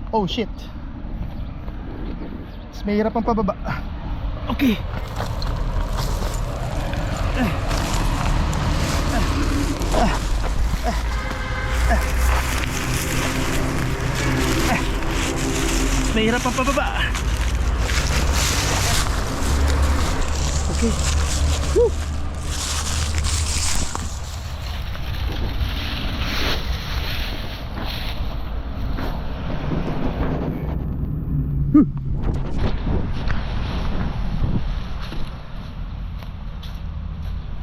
Oh shit. Mas mahirap ang pababa. Okay. Mas mahirap ang pababa. Okay. Woo.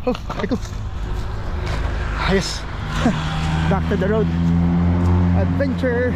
Oh, ito. Yes. Back to the road. Adventure.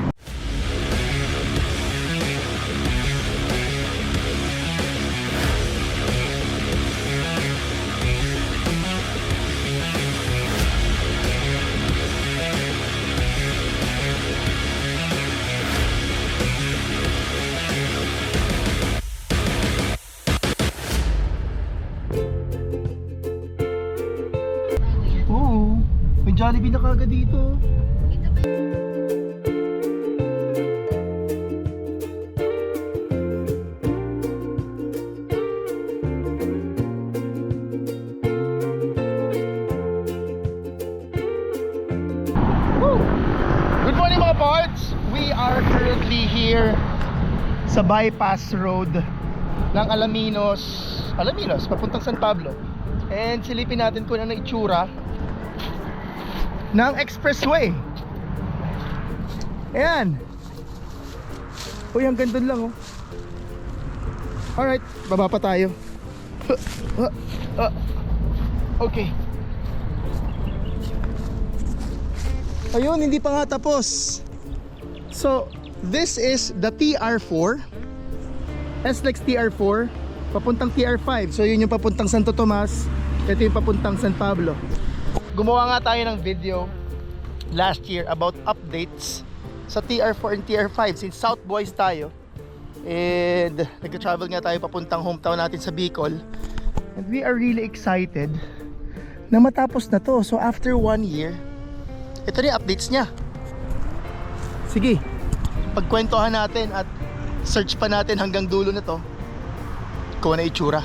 Oo, may Jollibee na kagad dito. Woo! Good morning mga parts! We are currently here sa bypass road ng Alaminos papuntang San Pablo. And silipin natin kung ano itsura ng expressway. Ayan. Uy, hanggang doon lang oh. Alright, baba pa tayo. Okay. Ayun, hindi pa nga tapos. So, this is the TR4 SLEX TR4 papuntang TR5. So yun yung papuntang Santo Tomas, ito yung papuntang San Pablo. Gumawa nga tayo ng video last year about updates sa TR4 and TR5 since South Boys tayo. And nagka-travel nga tayo papuntang hometown natin sa Bicol. And we are really excited na matapos na to. So after 1 year, ito na yung updates niya. Sige, pagkwentuhan natin at search pa natin hanggang dulo na to kung ano itsura.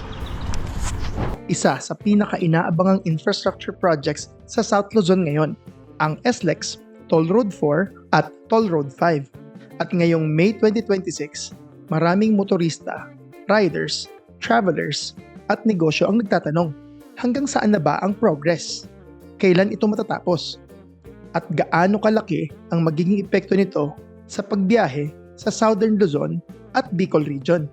Isa sa pinaka-inaabangang infrastructure projects sa South Luzon ngayon, ang SLEX, Toll Road 4 at Toll Road 5. At ngayong May 2026, maraming motorista, riders, travelers at negosyo ang nagtatanong, hanggang saan na ba ang progress? Kailan ito matatapos? At gaano kalaki ang magiging epekto nito sa pagbiyahe sa Southern Luzon at Bicol Region?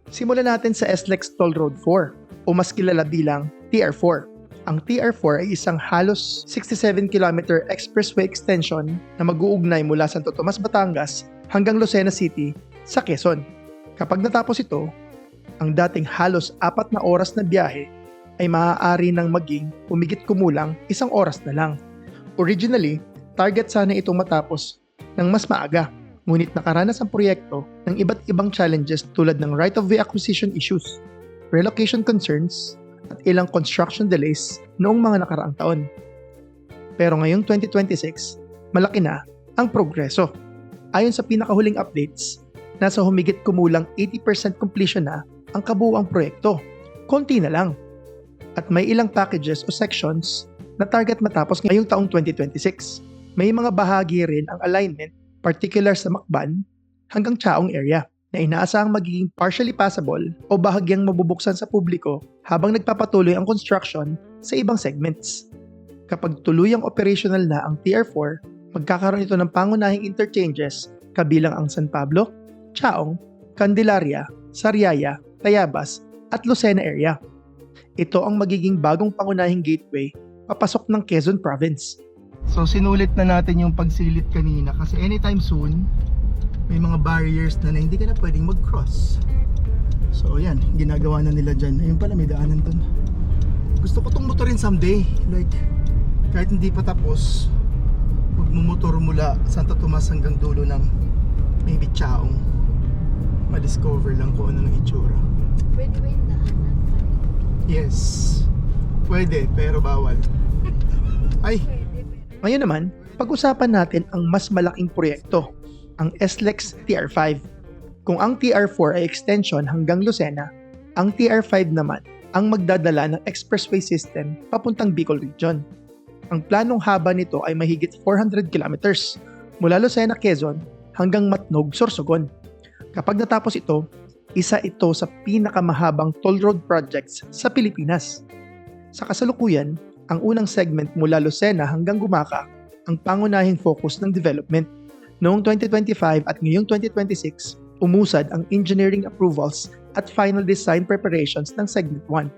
Simulan natin sa SLEX Toll Road 4 o mas kilala bilang TR4. Ang TR4 ay isang halos 67 km expressway extension na mag-uugnay mula Santo Tomas, Batangas hanggang Lucena City sa Quezon. Kapag natapos ito, ang dating halos 4 na oras na biyahe ay maaari nang maging humigit kumulang 1 oras na lang. Originally, target sana itong matapos ng mas maaga. Ngunit nakaranas ang proyekto ng iba't ibang challenges tulad ng right-of-way acquisition issues, relocation concerns, at ilang construction delays noong mga nakaraang taon. Pero ngayong 2026, malaki na ang progreso. Ayon sa pinakahuling updates, nasa humigit kumulang 80% completion na ang kabuuang proyekto. Konti na lang. At may ilang packages o sections na target matapos ngayong taong 2026. May mga bahagi rin ang alignment, particular sa Macban hanggang Chaong area, na inaasahang magiging partially passable o bahagyang mabubuksan sa publiko habang nagpapatuloy ang construction sa ibang segments. Kapag tuluyang operational na ang TR4, magkakaroon ito ng pangunahing interchanges kabilang ang San Pablo, Chaong, Candelaria, Sariaya, Tayabas at Lucena area. Ito ang magiging bagong pangunahing gateway papasok ng Quezon Province. So sinulit na natin yung pagsilit kanina kasi anytime soon may mga barriers na hindi ka na pwedeng mag-cross. So yan, ginagawa na nila dyan. Ayun pala, may daanan dun. Gusto ko tong motorin someday. Like, kahit hindi pa tapos, magmumotor mula Santo Tomas hanggang dulo ng maybe Chaong. Ma-discover lang kung ano ng itsura. Pwede ba yung daanan? Yes. Pwede, pero bawal. Ay! Ngayon naman, pag-usapan natin ang mas malaking proyekto, ang SLEX TR5. Kung ang TR4 ay extension hanggang Lucena, ang TR5 naman ang magdadala ng expressway system papuntang Bicol Region. Ang planong haba nito ay mahigit 400 kilometers mula Lucena, Quezon hanggang Matnog, Sorsogon. Kapag natapos ito, isa ito sa pinakamahabang toll road projects sa Pilipinas. Sa kasalukuyan, ang unang segment mula Lucena hanggang Gumaca ang pangunahing focus ng development. Noong 2025 at ngayong 2026, umusad ang engineering approvals at final design preparations ng Segment 1.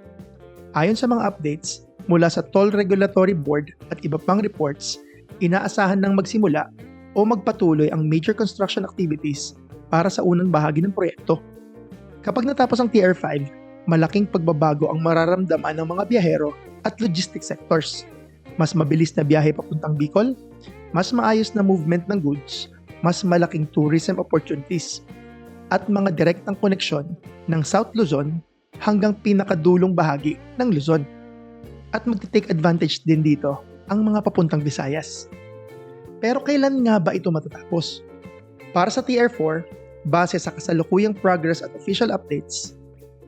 Ayon sa mga updates mula sa Toll Regulatory Board at iba pang reports, inaasahan ng magsimula o magpatuloy ang major construction activities para sa unang bahagi ng proyekto. Kapag natapos ang TR5, malaking pagbabago ang mararamdaman ng mga biyahero at logistics sectors. Mas mabilis na biyahe papuntang Bicol, mas maayos na movement ng goods, mas malaking tourism opportunities, at mga direktang koneksyon ng South Luzon hanggang pinakadulong bahagi ng Luzon. At magti-take advantage din dito ang mga papuntang Visayas. Pero kailan nga ba ito matatapos? Para sa TR4, base sa kasalukuyang progress at official updates,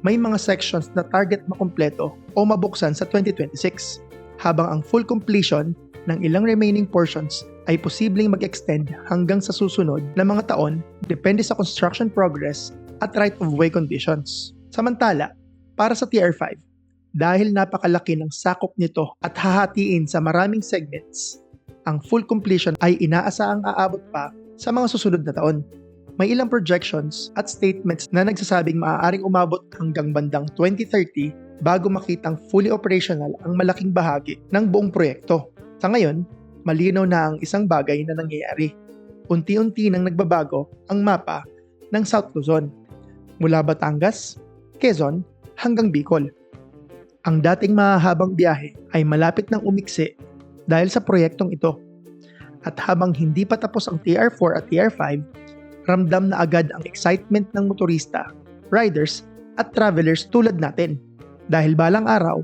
may mga sections na target makumpleto o mabuksan sa 2026, habang ang full completion ng ilang remaining portions ay posibleng mag-extend hanggang sa susunod na mga taon depende sa construction progress at right-of-way conditions. Samantala, para sa TR5, dahil napakalaki ng sakop nito at hahatiin sa maraming segments, ang full completion ay inaasahang aabot pa sa mga susunod na taon. May ilang projections at statements na nagsasabing maaaring umabot hanggang bandang 2030 bago makitang fully operational ang malaking bahagi ng buong proyekto. Sa ngayon, malinaw na ang isang bagay na nangyayari. Unti-unti nang nagbabago ang mapa ng South Luzon, mula Batangas, Quezon hanggang Bicol. Ang dating mahahabang biyahe ay malapit nang umiksi dahil sa proyektong ito. At habang hindi pa tapos ang TR4 at TR5, ramdam na agad ang excitement ng motorista, riders at travelers tulad natin. Dahil balang araw,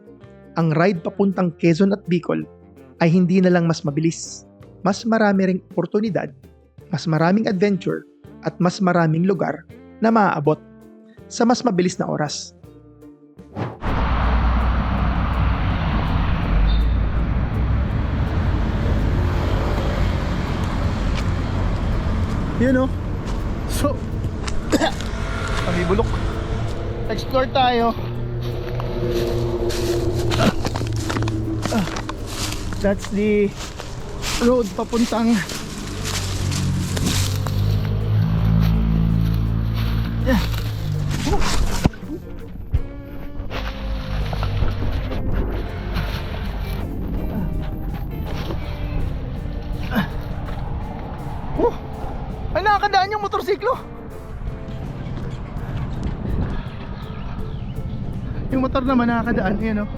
ang ride papuntang Quezon at Bicol ay hindi na lang mas mabilis, mas marami ring oportunidad, mas maraming adventure at mas maraming lugar na maaabot sa mas mabilis na oras. You know, so kami bulok. Explore tayo. That's the road papuntang ay nakakadaan yung motorsiklo. Yung motor naman nakakadaan, you know.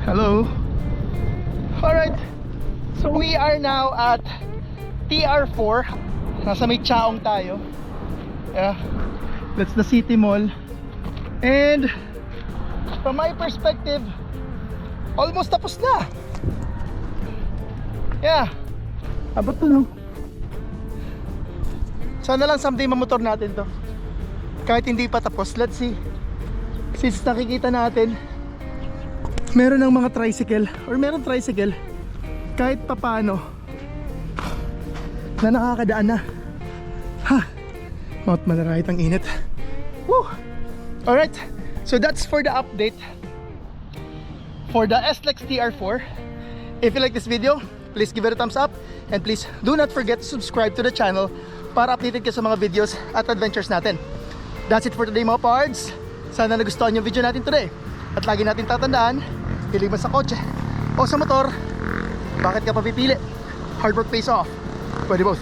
Hello. Alright, so we are now at TR4. Nasa may Chaong tayo. Yeah, that's the city mall. And from my perspective, almost tapos na. Yeah, abot to no. Sana lang someday mamotor natin to. Kahit hindi pa tapos, let's see. Since nakikita natin meron ng mga tricycle or meron tricycle kahit papano na nakakadaan na. Ha, Mount Manarayat ang init. Woo! Alright, so that's for the update for the SLEX TR4. If you like this video, please give it a thumbs up and please do not forget to subscribe to the channel para updated ka sa mga videos at adventures natin. That's it for today mga pards. Sana nagustuhan yung video natin today. At lagi natin tatandaan, hilig man sa kotse o sa motor, bakit ka pa pipili? Hard work pays off. Pwede both.